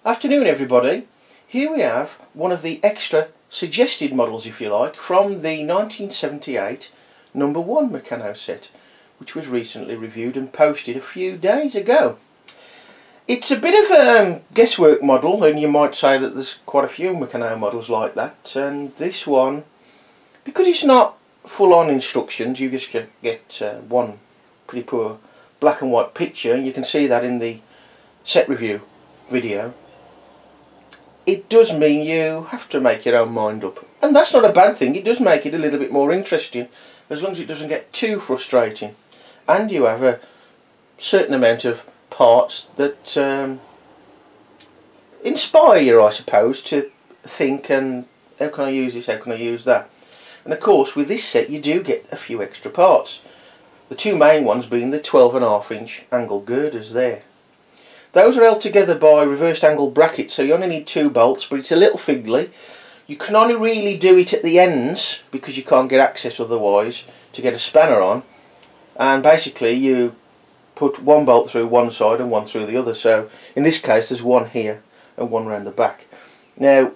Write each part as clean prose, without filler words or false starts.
Afternoon everybody. Here we have one of the extra suggested models, if you like, from the 1978 No.1 Meccano set, which was recently reviewed and posted a few days ago. It's a bit of a guesswork model, and you might say that there's quite a few Meccano models like that, and this one, because it's not full-on instructions, you just get one pretty poor black and white picture. You can see that in the set review video. It does mean you have to make your own mind up, and that's not a bad thing. It does make it a little bit more interesting, as long as it doesn't get too frustrating, and you have a certain amount of parts that inspire you, I suppose, to think, and how can I use this, how can I use that. And of course with this set you do get a few extra parts, the two main ones being the 12.5 inch angle girders there. Those are held together by reversed angle brackets, so you only need 2 bolts, but it's a little fiddly. You can only really do it at the ends because you can't get access otherwise to get a spanner on, and basically you put one bolt through one side and one through the other. So in this case there's one here and one around the back. Now,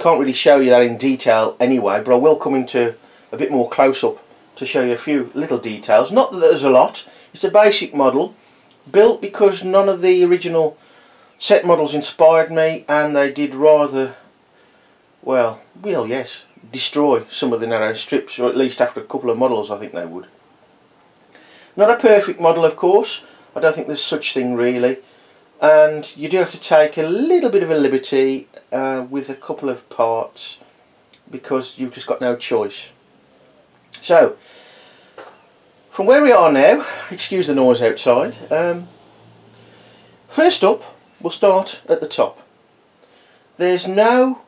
can't really show you that in detail anyway, but I will come into a bit more close-up to show you a few little details. Not that there's a lot, it's a basic model, built because none of the original set models inspired me, and they did rather, well yes, destroy some of the narrow strips, or at least after a couple of models I think they would. Not a perfect model, of course, I don't think there's such thing really, and you do have to take a little bit of a liberty with a couple of parts because you've just got no choice. So, from where we are now, excuse the noise outside, first up we'll start at the top. There's no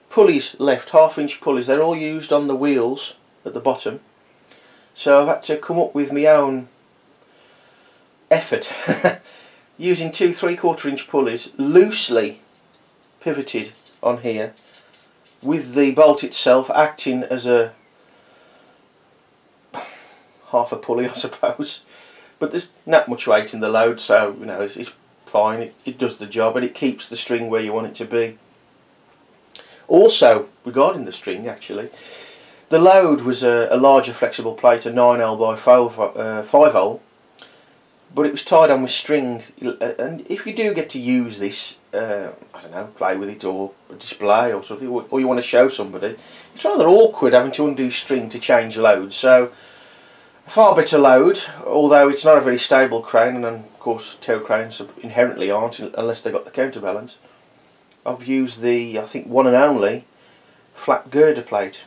pulleys left, 1/2 inch pulleys, they're all used on the wheels at the bottom, so I've had to come up with my own effort using 2 3/4 inch pulleys loosely pivoted on here, with the bolt itself acting as a half a pulley, I suppose, but there's not much weight in the load, so you know it's fine. It does the job, and it keeps the string where you want it to be. Also, regarding the string, actually, the load was a larger flexible plate, a 9L by 5L, but it was tied on with string, and if you do get to use this, I don't know, play with it or a display or something, or you want to show somebody, it's rather awkward having to undo string to change loads. So a far better load, although it's not a very stable crane, and of course tow cranes inherently aren't unless they've got the counterbalance. I've used the, I think, one and only flat girder plate.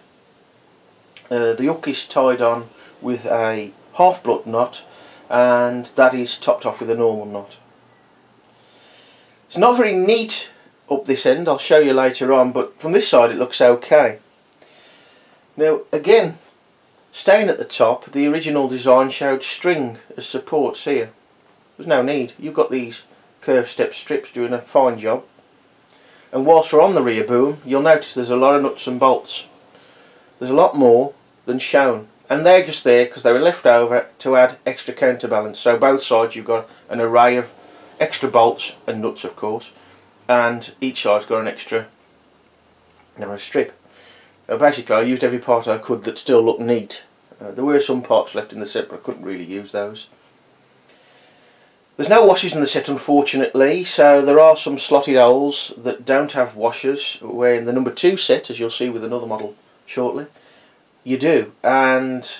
The hook is tied on with a half-block knot, and that is topped off with a normal knot. It's not very neat up this end, I'll show you later on, but from this side it looks okay. Now again, staying at the top, the original design showed string as supports here. There's no need, you've got these curved step strips doing a fine job. And whilst we're on the rear boom, you'll notice there's a lot of nuts and bolts. There's a lot more than shown, and they're just there because they were left over to add extra counterbalance. So both sides you've got an array of extra bolts and nuts, of course, and each side's got an extra narrow strip. Basically I used every part I could that still looked neat. There were some parts left in the set, but I couldn't really use those. There's no washers in the set, unfortunately, so there are some slotted holes that don't have washers, where in the No.2 set, as you'll see with another model shortly, you do, and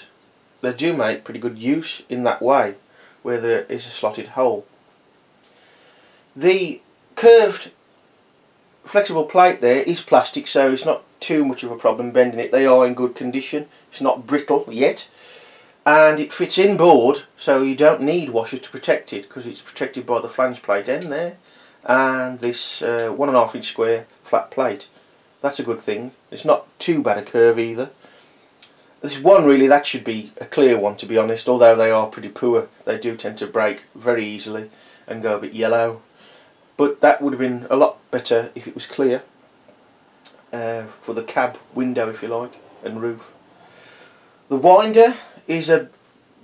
they do make pretty good use in that way, where there is a slotted hole. The curved flexible plate there is plastic, so it's not too much of a problem bending it. They are in good condition, it's not brittle yet, and it fits inboard, so you don't need washers to protect it because it's protected by the flange plate end there and this 1.5 inch square flat plate. That's a good thing. It's not too bad a curve either. This one, really, that should be a clear one, to be honest, although they are pretty poor. They do tend to break very easily and go a bit yellow, but that would have been a lot better if it was clear for the cab window, if you like, and roof. The winder is a,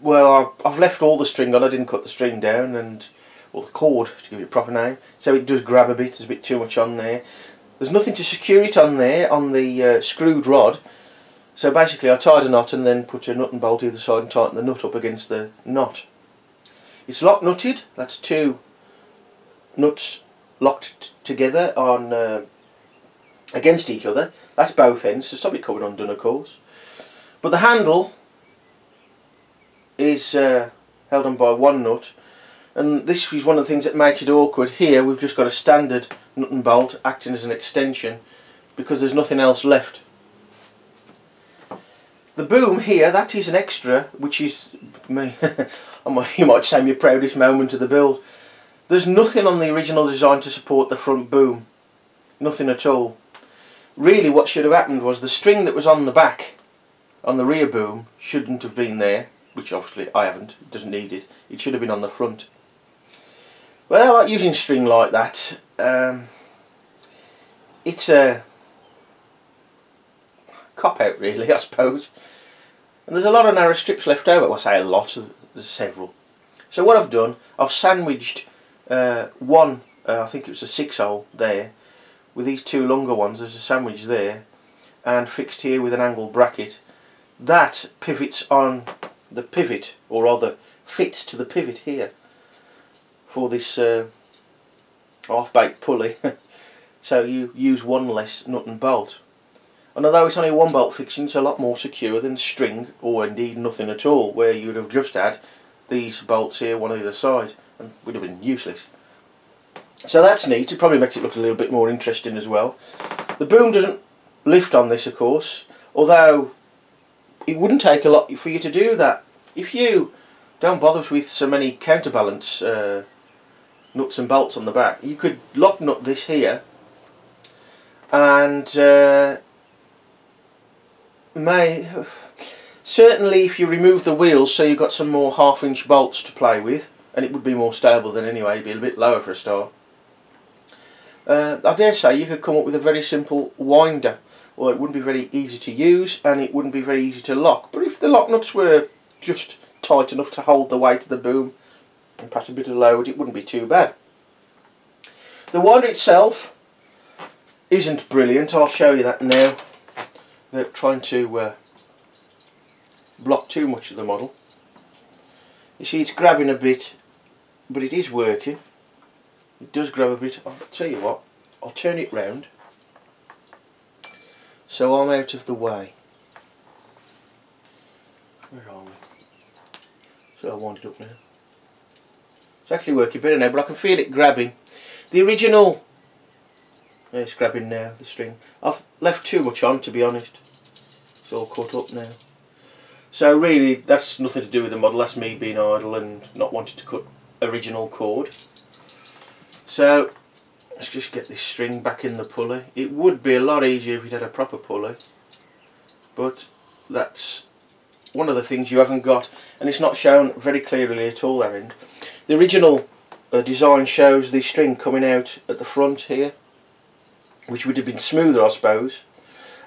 well, I've left all the string on, I didn't cut the string down, and or the cord to give it a proper name, so it does grab a bit. There's a bit too much on there. There's nothing to secure it on there on the screwed rod, so basically I tied a knot and then put a nut and bolt either side and tighten the nut up against the knot. It's lock nutted. That's 2 nuts locked together on against each other. That's both ends to stop it coming undone, of course. But the handle is held on by 1 nut, and this is one of the things that makes it awkward. Here we've just got a standard nut and bolt acting as an extension because there's nothing else left. The boom here, that is an extra, which is me. You might say my proudest moment of the build. There's nothing on the original design to support the front boom. Nothing at all. Really what should have happened was the string that was on the back, on the rear boom, shouldn't have been there, which obviously I haven't, it doesn't need it. It should have been on the front. Well, I like using string like that. It's a cop-out really, I suppose. And there's a lot of narrow strips left over. Well, I say a lot, there's several. So what I've done, I've sandwiched one, I think it was a 6-hole there, with these 2 longer ones. There's a sandwich there, and fixed here with an angle bracket. That pivots on the pivot, or rather fits to the pivot here for this half-baked pulley. So you use 1 less nut and bolt. And although it's only a 1 bolt fixing, it's a lot more secure than string, or indeed nothing at all, where you would have just had these bolts here, one on either side, and would have been useless. So that's neat. It probably makes it look a little bit more interesting as well. The boom doesn't lift on this, of course, although it wouldn't take a lot for you to do that. If you don't bother with so many counterbalance nuts and bolts on the back, you could lock nut this here, and certainly if you remove the wheels, so you've got some more 1/2-inch bolts to play with, and it would be more stable than anyway, it'd be a bit lower for a start. I dare say you could come up with a very simple winder. Well, it wouldn't be very easy to use, and it wouldn't be very easy to lock, but if the lock nuts were just tight enough to hold the weight of the boom and perhaps a bit of load, it wouldn't be too bad. The winder itself isn't brilliant. I'll show you that now. They're trying to block too much of the model. You see, it's grabbing a bit, but it is working. It does grab a bit. I'll tell you what, I'll turn it round so I'm out of the way. Where are we? So I'll wind it up now. It's actually working better now, but I can feel it grabbing. The original, yeah, it's grabbing now, the string. I've left too much on, to be honest. It's all caught up now. So really, that's nothing to do with the model. That's me being idle and not wanting to cut original cord. So let's just get this string back in the pulley. It would be a lot easier if it had a proper pulley, but that's one of the things you haven't got, and it's not shown very clearly at all that end. The original design shows the string coming out at the front here, which would have been smoother, I suppose,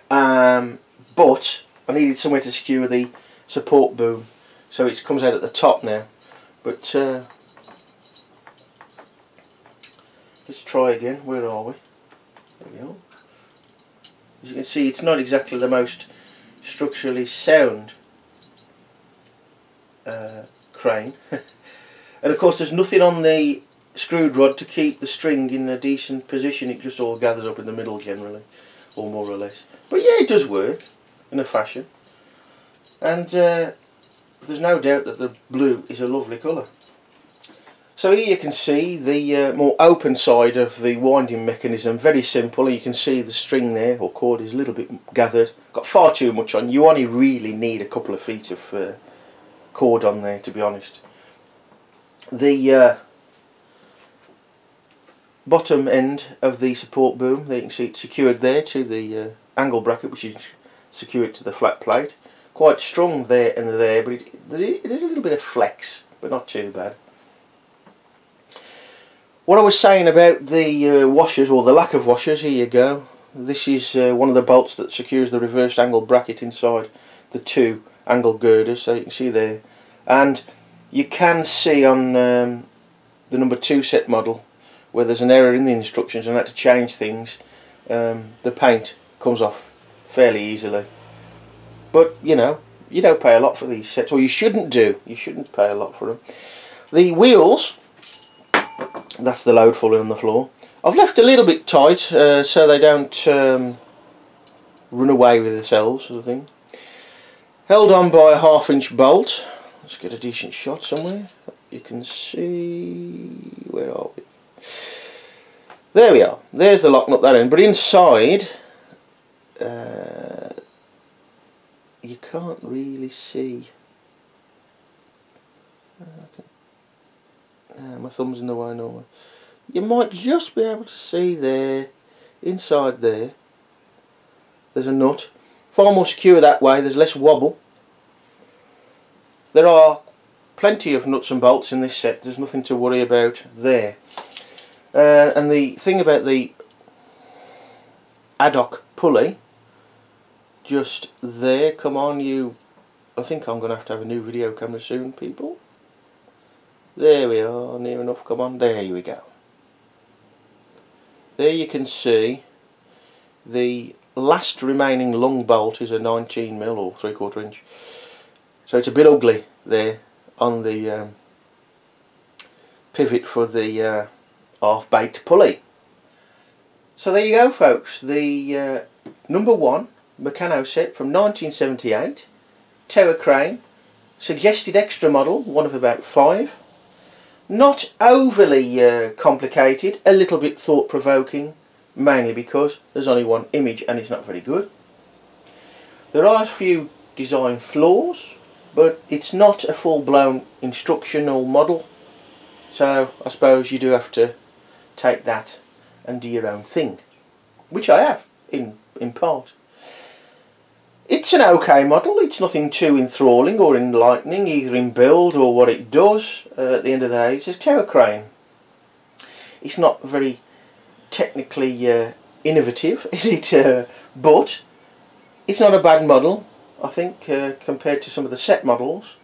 but I needed somewhere to secure the support boom, so it comes out at the top now. But let's try again. Where are we? There we are. As you can see, it's not exactly the most structurally sound crane. And of course there's nothing on the screwed rod to keep the string in a decent position. It just all gathers up in the middle generally, or more or less. But yeah, it does work in a fashion, and there's no doubt that the blue is a lovely colour. So here you can see the more open side of the winding mechanism. Very simple. You can see the string there, or cord, is a little bit gathered. Got far too much on. You only really need a couple of feet of cord on there, to be honest. The bottom end of the support boom, there you can see it's secured there to the angle bracket, which is secured to the flat plate. Quite strong there and there, but there's a little bit of flex, but not too bad. What I was saying about the washers, or the lack of washers, here you go. This is one of the bolts that secures the reversed angle bracket inside the 2 angle girders, so you can see there. And you can see on the No.2 set model, where there's an error in the instructions and I had to change things, the paint comes off fairly easily. But you know, you don't pay a lot for these sets, or you shouldn't do. You shouldn't pay a lot for them. The wheels, that's the load falling on the floor. I've left a little bit tight so they don't run away with themselves, sort of thing. Held on by a 1/2 inch bolt. Let's get a decent shot somewhere. You can see, where are we? There we are. There's the lock nut that end. But inside, you can't really see. My thumb's in the way normally. You might just be able to see there, inside there, there's a nut. Far more secure that way, there's less wobble. There are plenty of nuts and bolts in this set, there's nothing to worry about there. And the thing about the ad hoc pulley, just there, come on you, I think I'm going to have a new video camera soon, people. There we are, near enough, come on, there we go. There you can see the last remaining long bolt is a 19mm or 3/4 inch. So it's a bit ugly there on the pivot for the half-baked pulley. So there you go folks, the No.1 Meccano set from 1978, tower crane, suggested extra model, one of about 5. Not overly complicated, a little bit thought-provoking, mainly because there's only one image and it's not very good. There are a few design flaws, but it's not a full-blown instructional model, so I suppose you do have to take that and do your own thing, which I have in part. It's an okay model, it's nothing too enthralling or enlightening either in build or what it does. At the end of the day, it's a tower crane. It's not very technically innovative, is it? But it's not a bad model, I think, compared to some of the set models,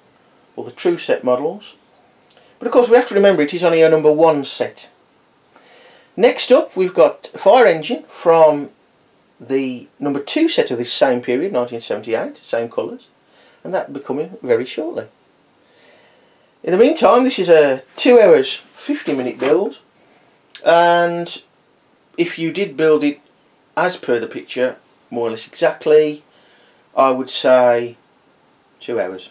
or the true set models. But of course we have to remember it is only a No.1 set. Next up we've got a fire engine from the No.2 set of this same period, 1978, same colours, and that will be coming very shortly. In the meantime, this is a 2 hours 50-minute build, and if you did build it as per the picture, more or less exactly, I would say 2 hours.